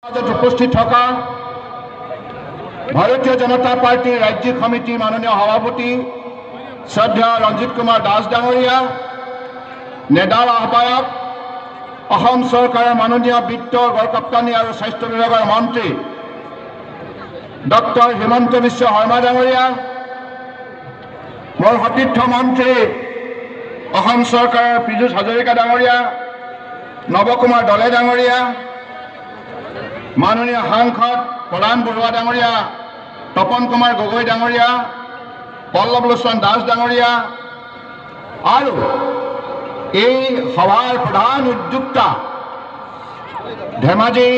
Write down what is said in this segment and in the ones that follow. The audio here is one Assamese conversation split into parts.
উপস্থিত থকা ভাৰতীয় জনতা পাৰ্টিৰ ৰাজ্যিক সমিতিৰ মাননীয় সভাপতি শ্ৰদ্ধেয় ৰঞ্জিত কুমাৰ দাস ডাঙৰীয়া, নেডাৰ আহ্বায়ক, অসম চৰকাৰৰ মাননীয় বিত্ত গড়কাপ্তানি আৰু স্বাস্থ্য বিভাগৰ মন্ত্ৰী ডক্টৰ হিমন্ত বিশ্ব শৰ্মা ডাঙৰীয়া, মোৰ সতীৰ্থ মন্ত্ৰী অসম চৰকাৰৰ পীযুষ হাজৰিকা ডাঙৰীয়া, নৱকুমাৰ দলে ডাঙৰীয়া, মাননীয় সাংসদ প্ৰধান বৰুৱা ডাঙৰীয়া, তপন কুমাৰ গগৈ ডাঙৰীয়া, পল্লৱ লোচন দাস ডাঙৰীয়া আৰু এই সভাৰ প্ৰধান উদ্যোক্তা ধেমাজি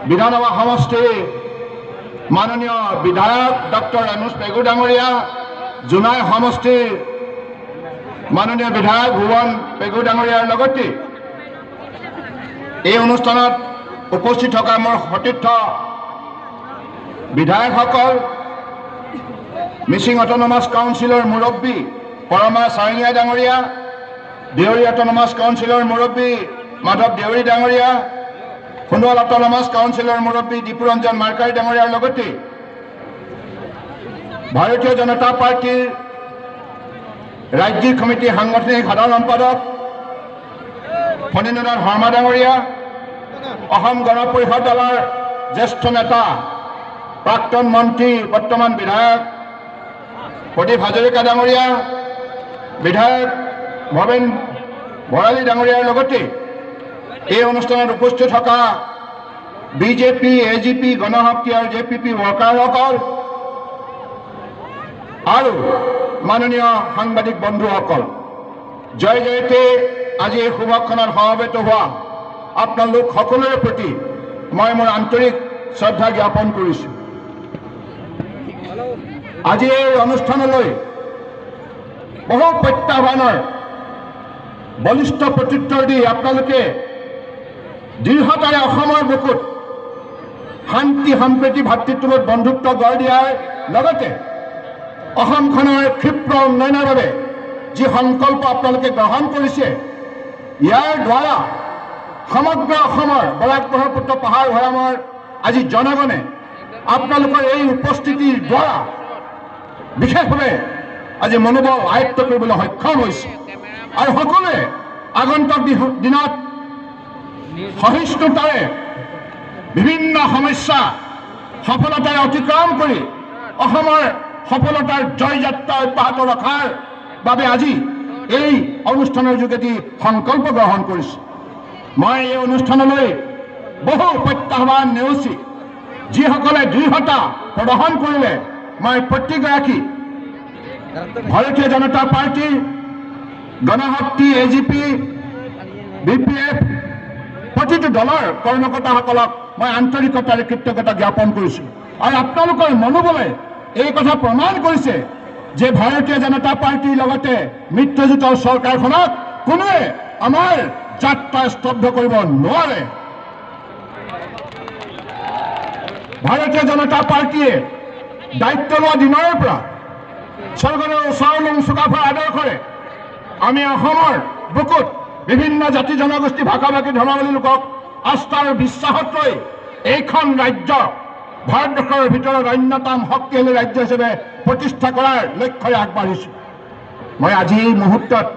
বিধানসভা সমষ্টিৰ মাননীয় বিধায়ক ডক্টৰ অনুজ পেগু ডাঙৰীয়া, জোনাই সমষ্টিৰ মাননীয় বিধায়ক ভুৱন পেগু ডাঙৰীয়াৰ লগতে এই অনুষ্ঠানত উপস্থিত থকা মোৰ সতীৰ্থ বিধায়কসকল, মিচিং অট'নমাছ কাউন্সিলৰ মুৰব্বী পৰমা চাৰিঙীয়া ডাঙৰীয়া, দেউৰী অট'নমাছ কাউন্সিলৰ মুৰব্বী মাধৱ দেউৰী ডাঙৰীয়া, সোণোৱাল অট'নমাছ কাউন্সিলৰ মুৰব্বী দীপুৰঞ্জন মাৰ্কাৰী ডাঙৰীয়াৰ লগতে ভাৰতীয় জনতা পাৰ্টিৰ ৰাজ্যিক সমিতিৰ সাংগঠনিক সাধাৰণ সম্পাদক ফণীন্দ্ৰনাথ শৰ্মা ডাঙৰীয়া, অসম গণ পৰিষদ দলৰ জ্যেষ্ঠ নেতা প্ৰাক্তন মন্ত্ৰী বৰ্তমান বিধায়ক প্ৰদীপ হাজৰিকা ডাঙৰীয়া, বিধায়ক ভৱেন ভৰালী ডাঙৰীয়াৰ লগতে এই অনুষ্ঠানত উপস্থিত থকা বিজেপি, এজিপি, গণশক্তি আৰু জেপিপি ৱৰ্কাৰসকল আৰু মাননীয় সাংবাদিক বন্ধুসকল, জয় জয়তে আজি এই শুভক্ষণত সমবেত হোৱা আপোনালোক সকলোৰে প্ৰতি মই মোৰ আন্তৰিক শ্ৰদ্ধা জ্ঞাপন কৰিছোঁ। আজি এই অনুষ্ঠানলৈ বহু প্ৰত্যাহ্বানৰ বলিষ্ঠ প্ৰত্যুত্তৰ দি আপোনালোকে দৃঢ়তাৰে অসমৰ বুকুত শান্তি, সম্প্ৰীতি, ভাতৃত্ববোধ, বন্ধুত্ব গঢ় দিয়াৰ লগতে অসমখনৰ ক্ষীপ্ৰ উন্নয়নৰ বাবে যি সংকল্প আপোনালোকে গ্ৰহণ কৰিছে, ইয়াৰ দ্বাৰা সমগ্ৰ অসমৰ বৰাক ব্ৰহ্মপুত্ৰ পাহাৰ ভৈয়ামৰ আজি জনগণে আপোনালোকৰ এই উপস্থিতিৰ দ্বাৰা বিশেষভাৱে আজি মনোবল আয়ত্ত কৰিবলৈ সক্ষম হৈছে আৰু সকলোৱে আগন্তুক দিনত সহিষ্ণুতাৰে বিভিন্ন সমস্যা সফলতাৰে অতিক্ৰম কৰি অসমৰ সফলতাৰ জয়যাত্ৰা অব্যাহত ৰখাৰ বাবে আজি এই অনুষ্ঠানৰ যোগেদি সংকল্প গ্ৰহণ কৰিছোঁ। মই এই অনুষ্ঠানলৈ বহু প্ৰত্যাহ্বান নেওচি যিসকলে দৃঢ়তা প্ৰদৰ্শন কৰিলে মই প্ৰত্যেকগৰাকী ভাৰতীয় জনতা পাৰ্টীৰ, গণশক্তি, এজিপি, বিপিএফ প্ৰতিটো দলৰ কৰ্মকৰ্তাসকলক মই আন্তৰিকতাৰে কৃতজ্ঞতা জ্ঞাপন কৰিছোঁ আৰু আপোনালোকৰ মনোবলে এই কথা প্ৰমাণ কৰিছে যে ভাৰতীয় জনতা পাৰ্টীৰ লগতে মিত্ৰজোঁটৰ চৰকাৰখনক কোনোৱে আমাৰ যাত্ৰা স্তব্ধ কৰিব নোৱাৰে। ভাৰতীয় জনতা পাৰ্টীয়ে দায়িত্ব লোৱা দিনৰ পৰা স্বৰ্গদেউ চাওলুং চুকাফাৰ আদৰ্শৰে আমি অসমৰ বুকুত বিভিন্ন জাতি জনগোষ্ঠী, ভাষা ভাষী, ধৰ্মাৱলী লোকক আস্থা আৰু বিশ্বাসত লৈ এইখন ৰাজ্য ভাৰতবৰ্ষৰ ভিতৰত অন্যতম শক্তিশালী ৰাজ্য হিচাপে প্ৰতিষ্ঠা কৰাৰ লক্ষ্যৰে আগবাঢ়িছোঁ। মই আজি এই মুহূৰ্তত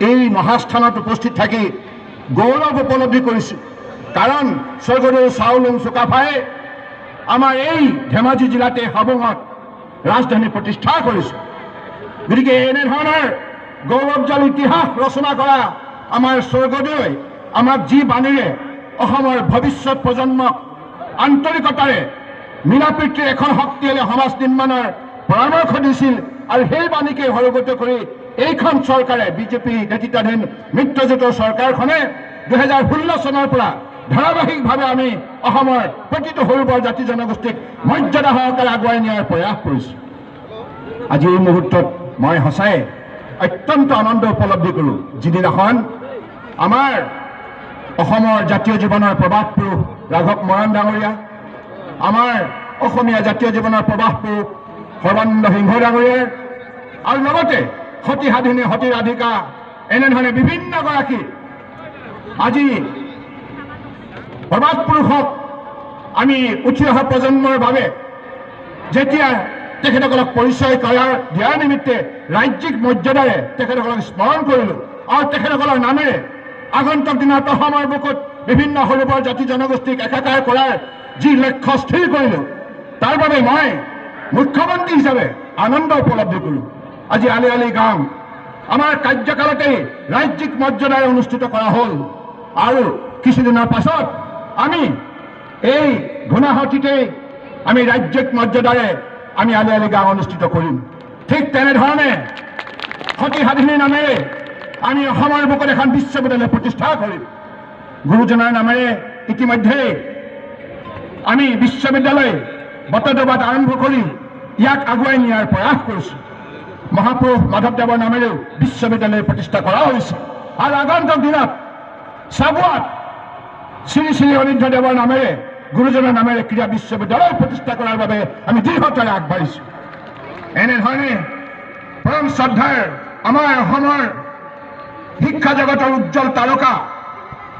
এই মহাস্থানত উপস্থিত থাকি গৌৰৱ উপলব্ধি কৰিছোঁ, কাৰণ স্বৰ্গদেউ চাওলুং চুকাফাই আমাৰ এই ধেমাজি জিলাতে হাবুঙত ৰাজধানী প্ৰতিষ্ঠা কৰিছে। গতিকে এনেধৰণৰ গৌৰৱজল ইতিহাস ৰচনা কৰা আমাৰ স্বৰ্গদেউৱে আমাক যি বাণীৰে অসমৰ ভৱিষ্যত প্ৰজন্মক আন্তৰিকতাৰে মিলাপ্ৰীতিৰ এখন শক্তিশালী সমাজ নিৰ্মাণৰ পৰামৰ্শ দিছিল আৰু সেই বাণীকে সৰুগত কৰি এইখন চৰকাৰে, বিজেপি নেতৃত্বাধীন মিত্ৰজোঁটৰ চৰকাৰখনে 2016 চনৰ পৰা ধাৰাবাহিকভাৱে আমি অসমৰ প্ৰতিটো সৰু বৰ জাতি জনগোষ্ঠীক মৰ্যাদা সহকাৰে আগুৱাই নিয়াৰ প্ৰয়াস কৰিছোঁ। আজি এই মুহূৰ্তত মই সঁচাই অত্যন্ত আনন্দ উপলব্ধি কৰোঁ, যিদিনাখন আমাৰ অসমৰ জাতীয় জীৱনৰ প্ৰবাহ পুৰুষ ৰাঘৱ মৰাণ ডাঙৰীয়া, আমাৰ অসমীয়া জাতীয় জীৱনৰ প্ৰবাহ পুৰুষ সৰ্বানন্দ সিংহ ডাঙৰীয়াৰ আৰু লগতে সতী সাধিনী, সতী ৰাধিকা, এনেধৰণে বিভিন্নগৰাকী আজি প্ৰবাদ পুৰুষক আমি উঠি অহা প্ৰজন্মৰ বাবে যেতিয়া তেখেতসকলক পৰিচয় দিয়াৰ নিমিত্তে ৰাজ্যিক মৰ্যাদাৰে তেখেতসকলক স্মৰণ কৰিলোঁ আৰু তেখেতসকলৰ নামেৰে আগন্তুক দিনত অসমৰ বুকুত বিভিন্ন সৰু বৰ জাতি জনগোষ্ঠীক একাকাৰ কৰাৰ যি লক্ষ্য স্থিৰ কৰিলোঁ তাৰ বাবে মই মুখ্যমন্ত্ৰী হিচাপে আনন্দ উপলব্ধি কৰোঁ। আজি আলি আলি গাঁও আমাৰ কাৰ্যকালতেই ৰাজ্যিক মৰ্যাদাৰে অনুষ্ঠিত কৰা হ'ল আৰু কিছুদিনৰ পাছত আমি এই গুণাহতীতেই আমি ৰাজ্যিক মৰ্যাদাৰে আমি আলি আলি গাঁও অনুষ্ঠিত কৰিম। ঠিক তেনেধৰণে সতী সাধিনীৰ নামেৰে আমি অসমৰ বুকুত এখন বিশ্ববিদ্যালয় প্ৰতিষ্ঠা কৰিম। গুৰুজনাৰ নামেৰে ইতিমধ্যে আমি বিশ্ববিদ্যালয় বটদ্ৰৱাত আৰম্ভ কৰি ইয়াক আগুৱাই নিয়াৰ প্ৰয়াস কৰিছোঁ। মহাপুৰুষ মাধৱদেৱৰ নামেৰেও বিশ্ববিদ্যালয় প্ৰতিষ্ঠা কৰা হৈছে আৰু আগন্তুক দিনত চাবুৱাত শ্ৰী শ্ৰী অনিৰুদ্ধদেৱৰ নামেৰে গুৰুজনৰ নামেৰে ক্ৰীড়া বিশ্ববিদ্যালয় প্ৰতিষ্ঠা কৰাৰ বাবে আমি দৃঢ়তাৰে আগবাঢ়িছোঁ। এনেধৰণে পৰম শ্ৰদ্ধাৰ আমাৰ অসমৰ শিক্ষা জগতৰ উজ্জ্বল তাৰকা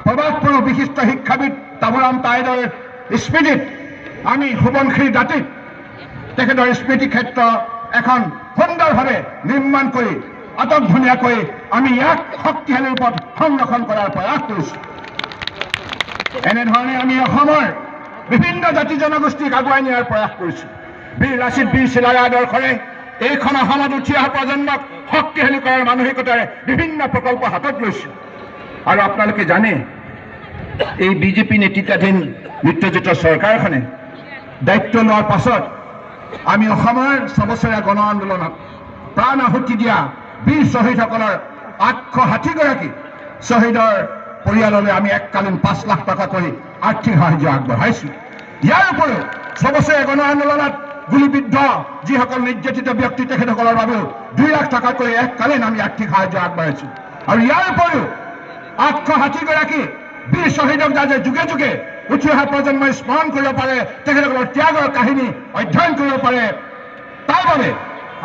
প্ৰবাদ পুৰুষ বিশিষ্ট শিক্ষাবিদ তামুৰাম তাইদেউৰ স্মৃতিত আমি সোৱণশিৰি দাঁতিত তেখেতৰ স্মৃতি ক্ষেত্ৰ এখন সুন্দৰভাৱে নিৰ্মাণ কৰি আটক ধুনীয়াকৈ আমি ইয়াক শক্তিশালী ৰূপত সংৰক্ষণ কৰাৰ প্ৰয়াস কৰিছোঁ। এনেধৰণে আমি অসমৰ বিভিন্ন জাতি জনগোষ্ঠীক আগুৱাই নিয়াৰ প্ৰয়াস কৰিছোঁ। বীৰ লাচিত বীৰ চিলাৰায়ৰ আদৰ্শৰে এইখন অসমত উঠি অহা প্ৰজন্মক শক্তিশালী কৰাৰ মানসিকতাৰে বিভিন্ন প্ৰকল্প হাতত লৈছোঁ। আৰু আপোনালোকে জানে এই বিজেপি নেতৃত্বাধীন মিত্ৰজোঁটৰ চৰকাৰখনে দায়িত্ব লোৱাৰ পাছত আমি অসমৰ 6 বছৰীয়া গণ আন্দোলনত প্ৰাণ আহুতি দিয়া বীৰ শ্বহীদসকলৰ 860 গৰাকী শ্বহীদৰ পৰিয়াললৈ আমি এককালীন 5 লাখ টকা কৰি আৰ্থিক সাহায্য আগবঢ়াইছোঁ। ইয়াৰ উপৰিও 6 বছৰীয়া গণ আন্দোলনত গুলীবিদ্ধ যিসকল নিৰ্যাতিত ব্যক্তি তেখেতসকলৰ বাবেও 2 লাখ টকাকৈ এককালীন আমি আৰ্থিক সাহায্য আগবঢ়াইছোঁ। আৰু ইয়াৰ উপৰিও 860 গৰাকী বীৰ শ্বহীদক যাতে যুগে যুগে উঠি অহা প্ৰজন্মই স্মৰণ কৰিব পাৰে, তেখেতসকলৰ ত্যাগৰ কাহিনী অধ্যয়ন কৰিব পাৰে, তাৰ বাবে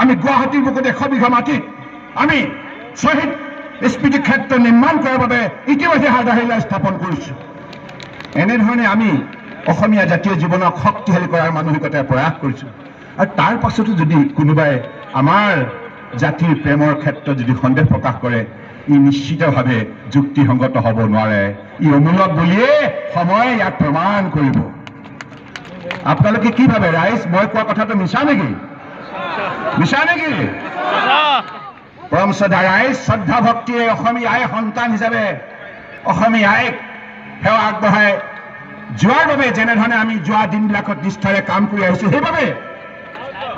আমি গুৱাহাটীৰ বুকুত 100 বিঘা মাটিত আমি শ্বহীদ স্মৃতি ক্ষেত্ৰ নিৰ্মাণ কৰাৰ বাবে ইতিমধ্যে আধাৰশিলা স্থাপন কৰিছোঁ। এনেধৰণে আমি অসমীয়া জাতীয় জীৱনক শক্তিশালী কৰাৰ মানসিকতাৰে প্ৰয়াস কৰিছোঁ। আৰু তাৰ পাছতো যদি কোনোবাই আমাৰ জাতিৰ প্ৰেমৰ ক্ষেত্ৰত যদি সন্দেহ প্ৰকাশ কৰে, ই নিশ্চিতভাৱে যুক্তিসংগত হ'ব নোৱাৰে। ই অমূলক বুলিয়ে সময়ে ইয়াক প্ৰমাণ কৰিব। আপোনালোকে কি ভাবে ৰাইজ, মই কোৱা কথাটো মিছা নেকি? মিছা নেকি? পৰম শ্ৰদ্ধা ৰাইজ, শ্ৰদ্ধা ভক্তিয়ে অসমীয়া আই সন্তান হিচাপে অসমীয়া আইক সেৱা আগবঢ়াই যোৱাৰ বাবে যেনেধৰণে আমি যোৱা দিনবিলাকত নিষ্ঠাৰে কাম কৰি আহিছোঁ, সেইবাবে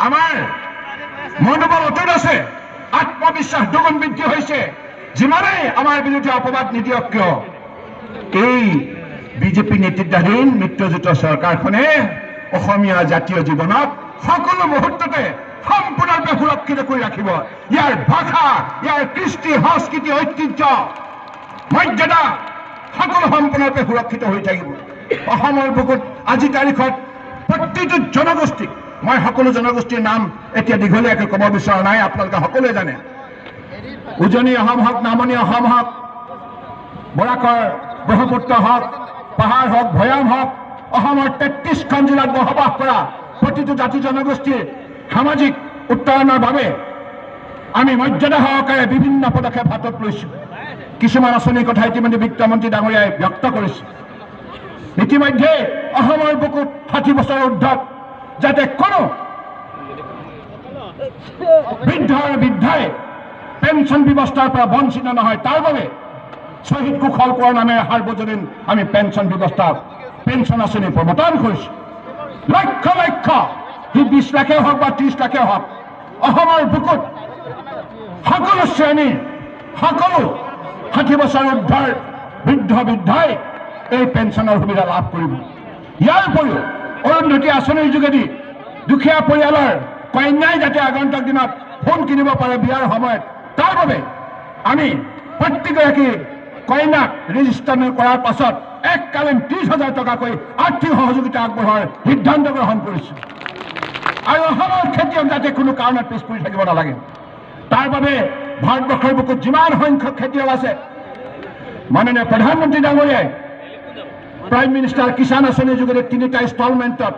আমাৰ মনোবল অটুট আছে, আত্মবিশ্বাস দুগুণ বৃদ্ধি হৈছে। যিমানেই আমাৰ বিৰুদ্ধে অপবাদ নিদিয়ক কিয়, এই বিজেপি নেতৃত্বাধীন মিত্ৰজোঁটৰ চৰকাৰখনে অসমীয়া জাতীয় জীৱনক সকলো মুহূৰ্ততে সম্পূৰ্ণৰূপে সুৰক্ষিত কৰি ৰাখিব। ইয়াৰ ভাষা, ইয়াৰ কৃষ্টি সংস্কৃতি ঐতিহ্য মৰ্যাদা সকলো সম্পূৰ্ণৰূপে সুৰক্ষিত হৈ থাকিব। অসমৰ বুকুত আজি তাৰিখত প্ৰতিটো জনগোষ্ঠীক, মই সকলো জনগোষ্ঠীৰ নাম এতিয়া দীঘলীয়াকৈ ক'ব বিচৰা নাই, আপোনালোকে সকলোৱে জানে। উজনি অসম হওক, নামনি অসম হওক, বৰাকৰ ব্ৰহ্মপুত্ৰ হওক, পাহাৰ হওক, ভৈয়াম হওক, অসমৰ 33খন জিলাত বসবাস কৰা প্ৰতিটো জাতি জনগোষ্ঠীৰ সামাজিক উন্নয়নৰ বাবে আমি মৰ্যাদা সহকাৰে বিভিন্ন পদক্ষেপ হাতত লৈছোঁ। কিছুমান আঁচনিৰ কথা ইতিমধ্যে বিত্তমন্ত্ৰী ডাঙৰীয়াই ব্যক্ত কৰিছে। ইতিমধ্যে অসমৰ বুকুত 60 বছৰৰ ঊৰ্ধত যাতে কোনো বৃদ্ধাই পেঞ্চন ব্যৱস্থাৰ পৰা বঞ্চিত নহয়, তাৰ বাবে শ্বহীদ কুশল কোঁৱৰ নামেৰে সাৰ্বজনীন আমি পেঞ্চন আঁচনি প্ৰৱৰ্তন কৰিছোঁ। লক্ষ লক্ষ 20 লাখেই হওক বা 30 লাখেই হওক, অসমৰ বুকুত সকলো শ্ৰেণীৰ সকলো 60 বছৰ ঊৰ্ধৰ বৃদ্ধাই এই পেঞ্চনৰ সুবিধা লাভ কৰিব। ইয়াৰ উপৰিও অৰুন্ধতী আঁচনিৰ যোগেদি দুখীয়া পৰিয়ালৰ কন্যাই যাতে আগন্তুক দিনত ফোন কিনিব পাৰে বিয়াৰ সময়ত, তাৰ বাবে আমি প্ৰত্যেকগৰাকী কন্যাক ৰেজিষ্ট্ৰেশ্যন কৰাৰ পাছত এককালীন 30,000 টকাকৈ আৰ্থিক সহযোগিতা আগবঢ়োৱাৰ সিদ্ধান্ত গ্ৰহণ কৰিছোঁ। আৰু অসমৰ খেতিয়ক যাতে কোনো কাৰণত পিছ পৰি থাকিব নালাগে, তাৰ বাবে ভাৰতবৰ্ষৰ বুকুত যিমান সংখ্যক খেতিয়ক আছে, মাননীয় প্ৰধানমন্ত্ৰী ডাঙৰীয়াই প্ৰাইম মিনিষ্টাৰ কিষাণ আঁচনিৰ যোগেদি 3টা ইনষ্টলমেণ্টত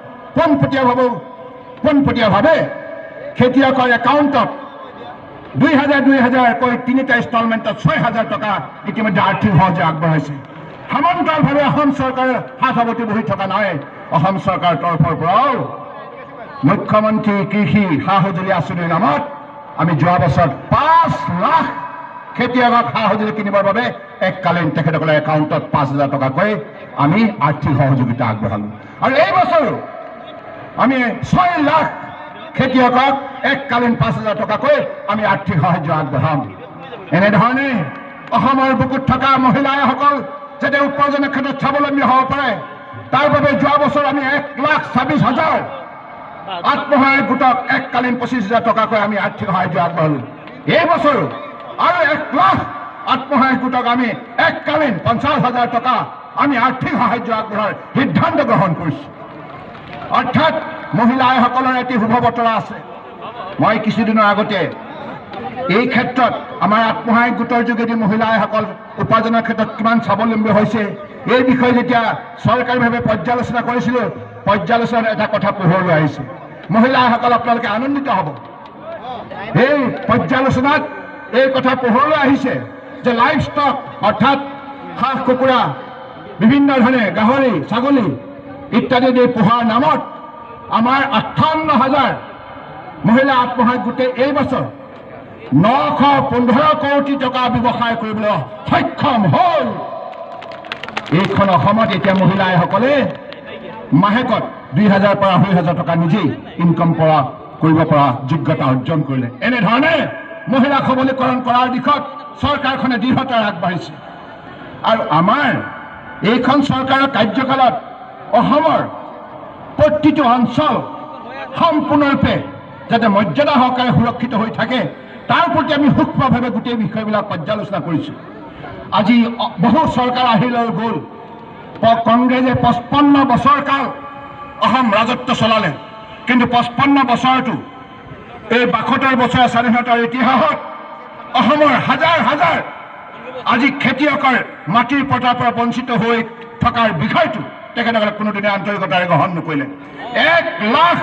পোনপটীয়াভাৱে খেতিয়কৰ একাউণ্টত 2000কৈ 3টা ইনষ্টলমেণ্টত 6000 টকা ইতিমধ্যে আৰ্থিক সহায় আগবঢ়াইছে। সমান্তৰালভাৱে অসম চৰকাৰে হাত সাৱটি বহি থকা নাই। অসম চৰকাৰৰ তৰফৰ পৰাও মুখ্যমন্ত্ৰী কৃষি সা সঁজুলি আঁচনিৰ নামত আমি যোৱা বছৰ 5 লাখ খেতিয়কক সা সঁজুলি কিনিবৰ বাবে এককালীন তেখেতসকলৰ একাউণ্টত 5000 টকাকৈ আমি আৰ্থিক সহযোগিতা আগবঢ়ালো। আৰু এই বছৰো আমি 6 লাখ খেতিয়কক এককালীন 5000 টকাকৈ আমি আৰ্থিক সাহায্য আগবঢ়াম। এনেধৰণে অসমৰ বুকুত থকা মহিলাসকল যাতে উপাৰ্জনৰ ক্ষেত্ৰত স্বাৱলম্বী হ'ব পাৰে তাৰ বাবে যোৱা বছৰ আমি 1,26,000 আত্মসহায়ক গোটক এককালীন 25,000 টকাকৈ আমি আৰ্থিক সাহায্য আগবঢ়ালো। এই বছৰো আৰু 1 লাখ আত্মসহায়ক গোটক আমি এককালীন 50,000 টকা আমি আৰ্থিক সাহায্য আগবঢ়াৰ সিদ্ধান্ত গ্ৰহণ কৰিছোঁ। অৰ্থাৎ মহিলাসকলৰ এটি শুভ বতৰা আছে। মই কিছুদিনৰ আগতে এই ক্ষেত্ৰত আমাৰ আত্মসহায়ক গোটৰ যোগেদি মহিলাসকল উপাৰ্জনৰ ক্ষেত্ৰত কিমান স্বাৱলম্বী হৈছে এই বিষয়ে যেতিয়া চৰকাৰীভাৱে পৰ্যালোচনা কৰিছিলোঁ, পৰ্যালোচনাত এটা কথা পোহৰলৈ আহিছে। মহিলাসকল আপোনালোকে আনন্দিত হ'ব। এই পৰ্যালোচনাত এই কথা পোহৰলৈ আহিছে যে লাইভ ষ্টক অৰ্থাৎ হাঁহ কুকুৰা বিভিন্ন ধৰণে গাহৰি ছাগলী ইত্যাদি দি পোহাৰ নামত আমাৰ 58,000 মহিলা আত্মসহায়ক গোটে এই বছৰ 915 কোটি টকা ব্যৱসায় কৰিবলৈ সক্ষম হ'ল। এইখন অসমত এতিয়া মহিলাসকলে মাহেকত 2,000 পৰা 2,500 টকা নিজেই ইনকাম কৰিব পৰা যোগ্যতা অৰ্জন কৰিলে। এনেধৰণে মহিলা সবলীকৰণ কৰাৰ দিশত চৰকাৰখনে দৃঢ়তাৰে আগবাঢ়িছে। আৰু আমাৰ এইখন চৰকাৰৰ কাৰ্যকালত অসমৰ প্ৰতিটো অঞ্চল সম্পূৰ্ণৰূপে যাতে মৰ্যাদা সহকাৰে সুৰক্ষিত হৈ থাকে তাৰ প্ৰতি আমি সূক্ষ্মভাৱে গোটেই বিষয়বিলাক পৰ্যালোচনা কৰিছোঁ। আজি বহু চৰকাৰ আহিল আৰু গ'ল। কংগ্ৰেছে 55 বছৰ কাল অসম ৰাজত্ব চলালে, কিন্তু 55 বছৰতো এই 72 বছৰ স্বাধীনতাৰ ইতিহাসত অসমৰ হাজাৰ হাজাৰ আজি খেতিয়কৰ মাটিৰ পট্টাৰ পৰা বঞ্চিত হৈ থকাৰ বিষয়টো তেখেতসকলে কোনোদিনে আন্তৰিকতাৰে গ্ৰহণ নকৰিলে। 1 লাখ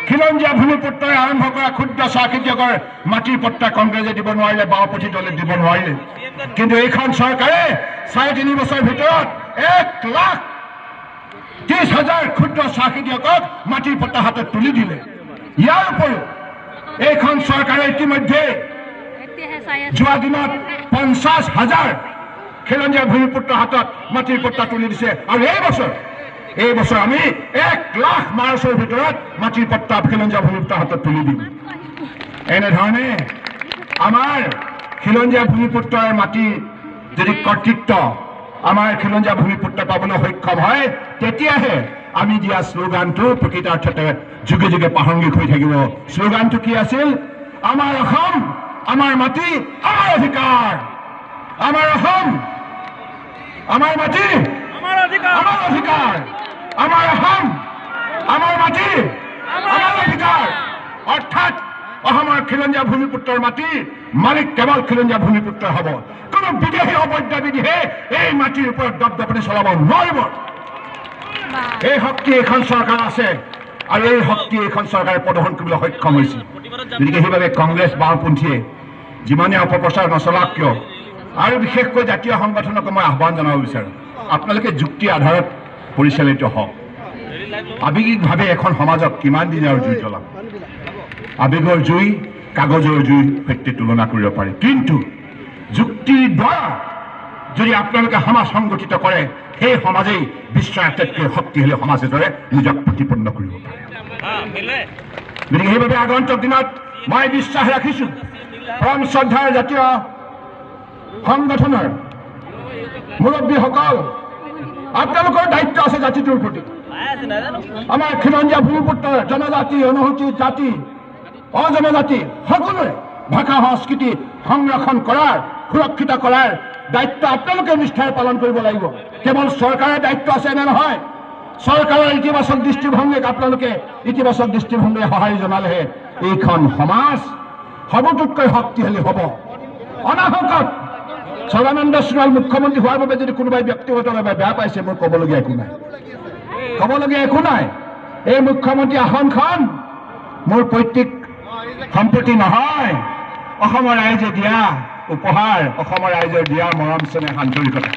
খিলঞ্জীয়া ভূমিপুত্ৰই আৰম্ভ কৰা ক্ষুদ্ৰ চাহ খেতিয়কৰ মাটিৰ পট্টা কংগ্ৰেছে দিব নোৱাৰিলে, বাওঁপন্থী দলে দিব নোৱাৰিলে। কিন্তু এইখন চৰকাৰে 3.5 বছৰৰ ভিতৰত 1,30,000 ক্ষুদ্ৰ চাহ খেতিয়কক মাটিৰ পট্টা হাতত তুলি দিলে। ইয়াৰ উপৰিও এইখন চৰকাৰে ইতিমধ্যে যোৱা দিনত 50,000 খিলঞ্জীয়া ভূমিপুত্ৰৰ হাতত মাটিৰ পট্টা তুলি দিছে। আৰু এই বছৰ আমি 1 লাখ মাৰ্চৰ ভিতৰত মাটিৰ পট্টা খিলঞ্জীয়া ভূমিপুত্ৰৰ হাতত তুলি দিম। এনেধৰণে আমাৰ খিলঞ্জীয়া ভূমিপুত্ৰৰ মাটিৰ যদি কৰ্তৃত্ব আমাৰ খিলঞ্জীয়া ভূমিপুত্ৰ পাবলৈ সক্ষম হয় তেতিয়াহে আমি দিয়া শ্লোগানটো প্ৰকৃতাৰ্থতে যুগে যুগে প্ৰাসংগিক হৈ থাকিব। শ্লোগানটো কি আছিল? আমাৰ অসম, আমাৰ মাটি, আমাৰ অধিকাৰ। আমাৰ অসম, আমাৰ মাটি, আমাৰ অধিকাৰ। আমাৰ অসম, আমাৰ মাটি, আমাৰ অধিকাৰ। অৰ্থাৎ অসমৰ খিলঞ্জীয়া ভূমিপুত্ৰৰ মাটিৰ মালিক কেৱল খিলঞ্জীয়া ভূমিপুত্ৰ হ'ব। কোনো বিদেশী অবৈধ বিদেশে এই মাটিৰ ওপৰত দপদপনি চলাব নোৱাৰিব। এই শক্তি এইখন চৰকাৰ আছে আৰু এই শক্তি এইখন চৰকাৰে প্ৰদৰ্শন কৰিবলৈ সক্ষম হৈছে। গতিকে সেইবাবে কংগ্ৰেছ বাওঁপন্থীয়ে যিমানে অপপ্ৰচাৰ নচলাওক কিয়, আৰু বিশেষকৈ জাতীয় সংগঠনক মই আহ্বান জনাব বিচাৰোঁ, আপোনালোকে যুক্তি আধাৰত পৰিচালিত হওক। আৱেগিকভাৱে এখন সমাজক কিমান দিন আৰু জুই জ্বলাম? আৱেগৰ জুই কাগজৰ জুইৰ সৈতে তুলনা কৰিব পাৰি, কিন্তু যুক্তিৰ দ্বাৰা যদি আপোনালোকে সমাজ সংগঠিত কৰে সেই সমাজেই বিশ্বৰ আটাইতকৈ শক্তিশালী সমাজ হিচাপে নিজক প্ৰতিপন্ন কৰিব পাৰে। গতিকে সেইবাবে আগন্তুক দিনত মই বিশ্বাস ৰাখিছোঁ পৰম শ্ৰদ্ধাৰ জাতীয় সংগঠনৰ মুৰব্বীসকল, আপোনালোকৰ দায়িত্ব আছে জাতিটোৰ প্ৰতি। আমাৰ খিলঞ্জীয়া ভূমিপুত্ৰ জনজাতি, অনুসূচিত জাতি, অজনজাতি সকলোৰে ভাষা সংস্কৃতি সংৰক্ষণ কৰাৰ, সুৰক্ষিত কৰাৰ দায়িত্ব আপোনালোকে নিষ্ঠাৰে পালন কৰিব লাগিব। কেৱল চৰকাৰৰ দায়িত্ব আছে এনে নহয়, চৰকাৰৰ ইতিবাচক দৃষ্টিভংগীক আপোনালোকে ইতিবাচক দৃষ্টিভংগীৰে সঁহাৰি জনালেহে এইখন সমাজ সৰ্বতোতকৈ শক্তিশালী হ'ব। অনাহকত সৰ্বানন্দ সোণোৱাল মুখ্যমন্ত্ৰী হোৱাৰ বাবে যদি কোনোবাই ব্যক্তিগতভাৱে বেয়া পাইছে, মোৰ ক'বলগীয়া একো নাই, ক'বলগীয়া একো নাই। এই মুখ্যমন্ত্ৰী আসনখন মোৰ পৈতৃক সম্পত্তি নহয়, অসমৰ ৰাইজে দিয়া উপহাৰ, অসমৰ ৰাইজে দিয়া মৰম চেনেহ আন্তৰিকতা।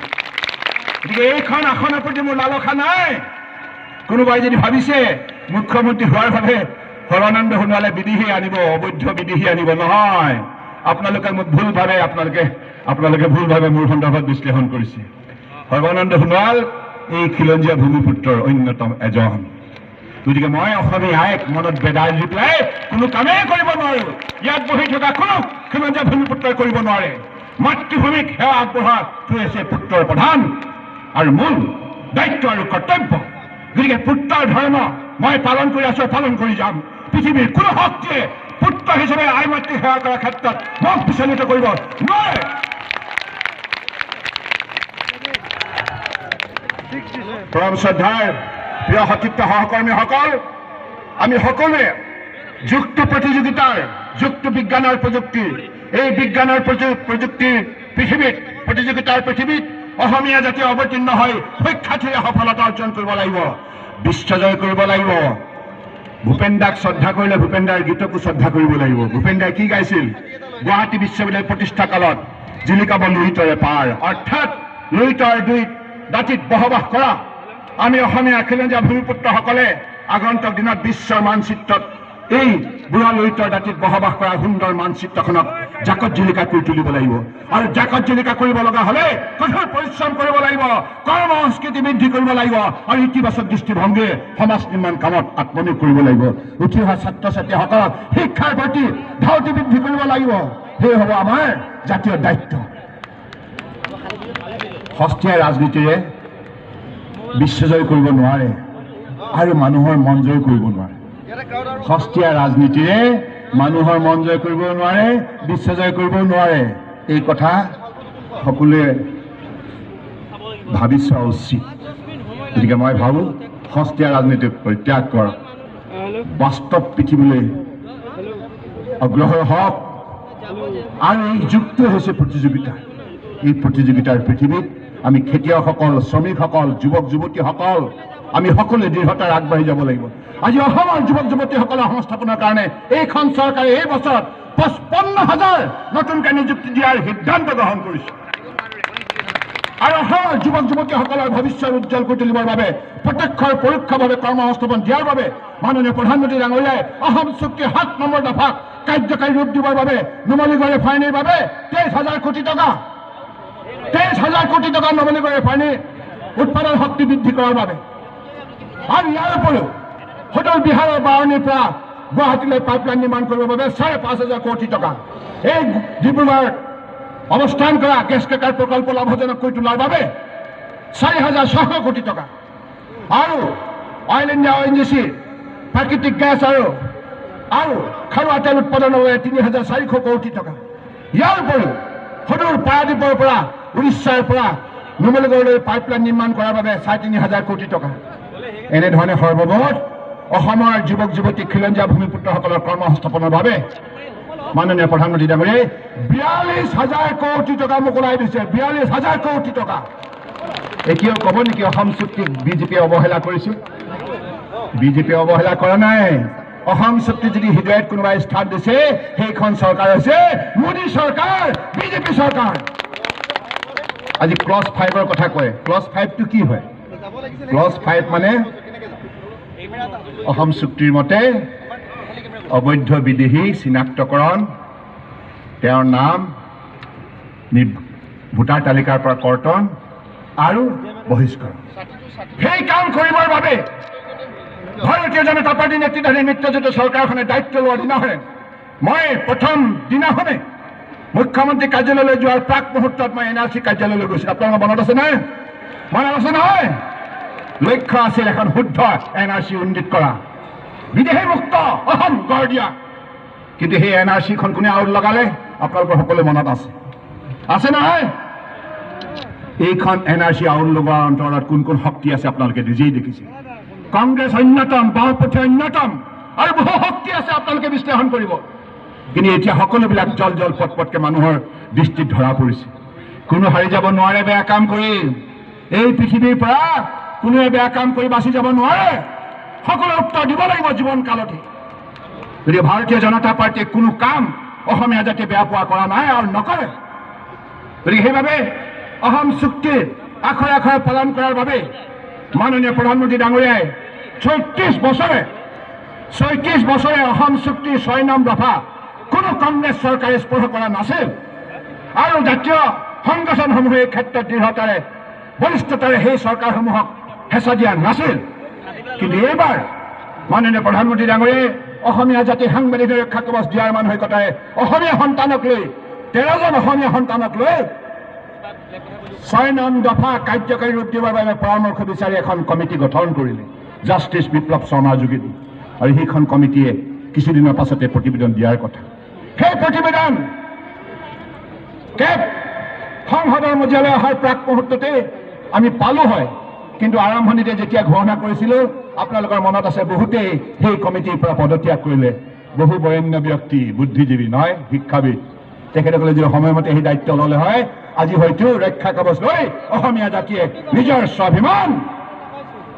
গতিকে এইখন আসনৰ প্ৰতি মোৰ লালসা নাই। কোনোবাই যদি ভাবিছে মুখ্যমন্ত্ৰী হোৱাৰ বাবে সৰ্বানন্দ সোণোৱালে বিদেশী আনিব, অবৈধ বিদেশী আনিব, নহয়। আপোনালোকে মোক আপোনালোকে ভুলভাৱে মোৰ সন্দৰ্ভত বিশ্লেষণ কৰিছে। সৰ্বানন্দ সোণোৱাল এই খিলঞ্জীয়া ভূমিপুত্ৰৰ অন্যতম এজন। গতিকে মই অসমীয়া আইক মনত বেদাই দি পেলাই কোনো কামেই কৰিব নোৱাৰো। ইয়াত বহি থকা কোনো খিলঞ্জীয়া ভূমিপুত্ৰই কৰিব নোৱাৰে। মাতৃভূমিক সেৱা আগবঢ়োৱাটো হৈছে পুত্ৰৰ প্ৰধান আৰু মূল দায়িত্ব আৰু কৰ্তব্য। গতিকে পুত্ৰৰ ধৰ্ম মই পালন কৰি আছো, পালন কৰি যাম। পৃথিৱীৰ কোনো শক্তিয়ে পুত্ৰ হিচাপে আই মাতৃ সেৱা কৰাৰ ক্ষেত্ৰত মোক বিচলিত কৰিব নোৱাৰে। পৰম শ্ৰদ্ধাৰ প্ৰিয় সতীৰ্থ সহকৰ্মীসকল, আমি সকলোৱে যুক্ত প্ৰতিযোগিতাৰ, যুক্ত বিজ্ঞানৰ প্ৰযুক্তিৰ, এই বিজ্ঞানৰ প্ৰযুক্তিৰ পৃথিৱীত, প্ৰতিযোগিতাৰ পৃথিৱীত অসমীয়া জাতীয় অৱতীৰ্ণ হৈ সুখ্যাতিৰে সফলতা অৰ্জন কৰিব লাগিব, বিশ্বজয় কৰিব লাগিব। ভূপেন দাক শ্ৰদ্ধা কৰিলে ভূপেন দাৰ গীতকো শ্ৰদ্ধা কৰিব লাগিব। ভূপেন দাই কি গাইছিল? গুৱাহাটী বিশ্ববিদ্যালয় প্ৰতিষ্ঠা কালত জিলিকাব লুইতৰে পাৰ, অৰ্থাৎ লুইতৰ দুই দাঁতিত বসবাস কৰা আমি অসমীয়া খিলঞ্জীয়া ভূমিপুত্ৰসকলে আগন্তুক দিনত বিশ্বৰ মানচিত্ৰত এই বুঢ়া লুইতৰ দাঁতিত বসবাস কৰা সুন্দৰ মানচিত্ৰখনক জাকত জিলিকা কৰি তুলিব লাগিব। আৰু জাকত জিলিকা কৰিব লগা হলে কঠোৰ পৰিশ্ৰম কৰিব লাগিব, কৰ্ম সংস্কৃতি বৃদ্ধি কৰিব লাগিব আৰু ইতিবাচক দৃষ্টিভংগীৰে সমাজ নিৰ্মাণ কামত আত্মনিয়োগ কৰিব লাগিব। উঠি অহা ছাত্ৰ ছাত্ৰীসকলক শিক্ষাৰ প্ৰতি ধাউতি বৃদ্ধি কৰিব লাগিব। সেয়ে হ'ব আমাৰ জাতীয় দায়িত্ব। সস্তীয়া ৰাজনীতিৰে বিশ্বজয় কৰিব নোৱাৰে আৰু মানুহৰ মন জয় কৰিব নোৱাৰে। সস্তীয়া ৰাজনীতিৰে মানুহৰ মন জয় কৰিব নোৱাৰে, বিশ্বজয় কৰিব নোৱাৰে। এই কথা সকলোৱে ভাবি চোৱা উচিত। গতিকে মই ভাবোঁ সস্তীয়া ৰাজনীতিক পৰিত্যাগ কৰ, বাস্তৱ পৃথিৱীলৈ অগ্ৰসৰ হওক। আৰু এই যুগটোৱে হৈছে প্ৰতিযোগিতা। এই প্ৰতিযোগিতাৰ পৃথিৱীত আমি খেতিয়কসকল, শ্ৰমিকসকল, যুৱক যুৱতীসকল আমি সকলোৱে দৃঢ়তাৰে আগবাঢ়ি যাব লাগিব। আজি অসমৰ যুৱক যুৱতীসকলৰ সংস্থাপনৰ কাৰণে এইখন চৰকাৰে এই বছৰত 55,000 নতুনকৈ নিযুক্তি দিয়াৰ সিদ্ধান্ত গ্ৰহণ কৰিছে। আৰু অসমৰ যুৱক যুৱতীসকলৰ ভৱিষ্যত উজ্জ্বল কৰি তুলিবৰ বাবে প্ৰত্যক্ষ আৰু পৰোক্ষভাৱে কৰ্ম সংস্থাপন দিয়াৰ বাবে মাননীয় প্ৰধানমন্ত্ৰী ডাঙৰীয়াই অসম চুক্তিৰ 7 নম্বৰ দফাক কাৰ্যকাৰী ৰূপ দিবৰ বাবে নুমলীগড় ৰিফাইনেৰীৰ বাবে 23,000 কোটি টকা, 23,000 কোটি টকা নুমলীগড় ৰিফাইনেৰী উৎপাদন শক্তি বৃদ্ধি কৰাৰ বাবে। আৰু ইয়াৰ উপৰিও সদৌ বিহাৰৰ বাৰণীৰ পৰা গুৱাহাটীলৈ পাইপলাইন নিৰ্মাণ কৰিবৰ বাবে 5,500 কোটি টকা, এই ডিব্ৰুগড়ত অৱস্থান কৰা গেছ ক্ৰেকাৰ প্ৰকল্প লাভজনক কৰি তোলাৰ বাবে 4,600 কোটি টকা, আৰু অইল ইণ্ডিয়া ONGC প্ৰাকৃতিক গেছ আৰু খাৰুৱা তেল উৎপাদনৰ বাবে 3,400 কোটি টকা। ইয়াৰ উপৰিও সদূৰ পাৰাদ্বীপৰ পৰা উৰিষ্যাৰ পৰা নুমলীগড়লৈ পাইপলাইন নিৰ্মাণ কৰাৰ বাবে 3,500 কোটি টকা। এনেধৰণে সৰ্বমুঠ অসমৰ যুৱক যুৱতী খিলঞ্জীয়া ভূমিপুত্ৰসকলৰ কৰ্ম সংস্থাপনৰ বাবে মাননীয় প্ৰধানমন্ত্ৰী ডাঙৰীয়াই 42,000 কোটি টকা মোকলাই দিছে। 42,000 কোটি টকা। এতিয়াও ক'ব নেকি অসম চুক্তিক বিজেপিয়ে অৱহেলা কৰিছে? বিজেপিয়ে অৱহেলা কৰা নাই। অসম চুক্তি যদি হৃদয়ত কোনোবাই স্থান দিছে সেইখন চৰকাৰ হৈছে মোদী চৰকাৰ, বিজেপি চৰকাৰ। আজি ক্লজ 5ৰ কথা কয়। ক্লজ 5টো কি হয়? ক্লজ 5 মানে অসম চুক্তিৰ মতে অবৈধ বিদেশী চিনাক্তকৰণ, তেওঁৰ নাম ভোটাৰ তালিকাৰ পৰা কৰ্তন আৰু বহিষ্কৰণ। সেই কাম কৰিবৰ বাবে ভাৰতীয় জনতা পাৰ্টীৰ নেতৃত্বাধীন মিত্ৰজোঁটৰ চৰকাৰখনে দায়িত্ব লোৱাৰ দিনাখনে মই প্ৰথম দিনাখনে মুখ্যমন্ত্ৰী কাৰ্যালয়লৈ যোৱাৰ প্ৰাক মুহূৰ্তত মই NRC কাৰ্যালয়লৈ গৈছিলোঁ। আপোনালোকৰ মনত আছে নাই? মনত আছে নহয়? লক্ষ্য আছিল এখন শুদ্ধ NRC উন্নীত কৰা, বিদেশী মুক্ত অসম গঢ় দিয়া। কিন্তু সেই NRCখন কোনে আউট লগালে? আপোনালোকৰ সকলোৱে মনত আছে নহয়? এইখন NRC আউট লগোৱাৰ অন্তৰত কোন কোন শক্তি আছে আপোনালোকে নিজেই দেখিছে। কংগ্ৰেছ অন্যতম, বাওঁপন্থী অন্যতম, আৰু বহু শক্তি আছে আপোনালোকে বিশ্লেষণ কৰিব। কিন্তু এতিয়া সকলোবিলাক জল পটপটকৈ মানুহৰ দৃষ্টিত ধৰা পৰিছে। কোনো হাৰি যাব নোৱাৰে বেয়া কাম কৰি। এই পৃথিৱীৰ পৰা কোনোৱে বেয়া কাম কৰি বাচি যাব নোৱাৰে, সকলো উত্তৰ দিব লাগিব জীৱন কালতে। গতিকে ভাৰতীয় জনতা পাৰ্টীয়ে কোনো কাম অসমীয়া জাতিয়ে বেয়া পোৱা কৰা নাই আৰু নকৰে। গতিকে সেইবাবে অসম চুক্তিৰ আখৰে আখৰে পালন কৰাৰ বাবে মাননীয় প্ৰধানমন্ত্ৰী ডাঙৰীয়াই ৩৬ বছৰে অসম চুক্তিৰ ৬ নং দফা কোনো কংগ্ৰেছ চৰকাৰে স্পৰ্শ কৰা নাছিল আৰু জাতীয় সংগঠনসমূহে এই ক্ষেত্ৰত দৃঢ়তাৰে বলিষ্ঠতাৰে সেই চৰকাৰসমূহক হেঁচা দিয়া নাছিল। কিন্তু এইবাৰ মাননীয় প্ৰধানমন্ত্ৰী ডাঙৰীয়াই অসমীয়া জাতিৰ সাংবিধানিক ৰক্ষা কবচ দিয়াৰ মানসিকতাৰে অসমীয়া সন্তানক লৈ ১৩জন অসমীয়া সন্তানক লৈ ৬ নং দফা কাৰ্যকাৰী ৰূপ দিবৰ বাবে পৰামৰ্শ বিচাৰি এখন কমিটি গঠন কৰিলে জাষ্টিছ বিপ্লৱ শৰ্মাৰ যোগেদি, আৰু সেইখন কমিটিয়ে কিছুদিনৰ পাছতে প্ৰতিবেদন দিয়াৰ কথা। সেই প্ৰতিবেদন কেব সংসদৰ মজিয়ালৈ অহাৰ প্ৰাক মুহূৰ্ততে আমি পালো হয়, কিন্তু আৰম্ভণিতে যেতিয়া ঘোষণা কৰিছিলোঁ আপোনালোকৰ মনত আছে, বহুতেই সেই কমিটিৰ পৰা পদত্যাগ কৰিলে। বহু বৰেণ্য ব্যক্তি, বুদ্ধিজীৱী নহয়, শিক্ষাবিদ, তেখেতসকলে যদি সময়মতে সেই দায়িত্ব ল'লে হয়, আজি হয়তো ৰক্ষা কবচ লৈ অসমীয়া জাতিয়ে নিজৰ স্বাভিমান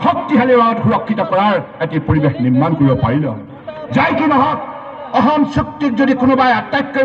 শক্তিশালী সুৰক্ষিত কৰাৰ এটি পৰিৱেশ নিৰ্মাণ কৰিব পাৰিলে হয়। যাই কি নহওক, অসম চুক্তিক যদি কোনোবাই আটাইতকৈ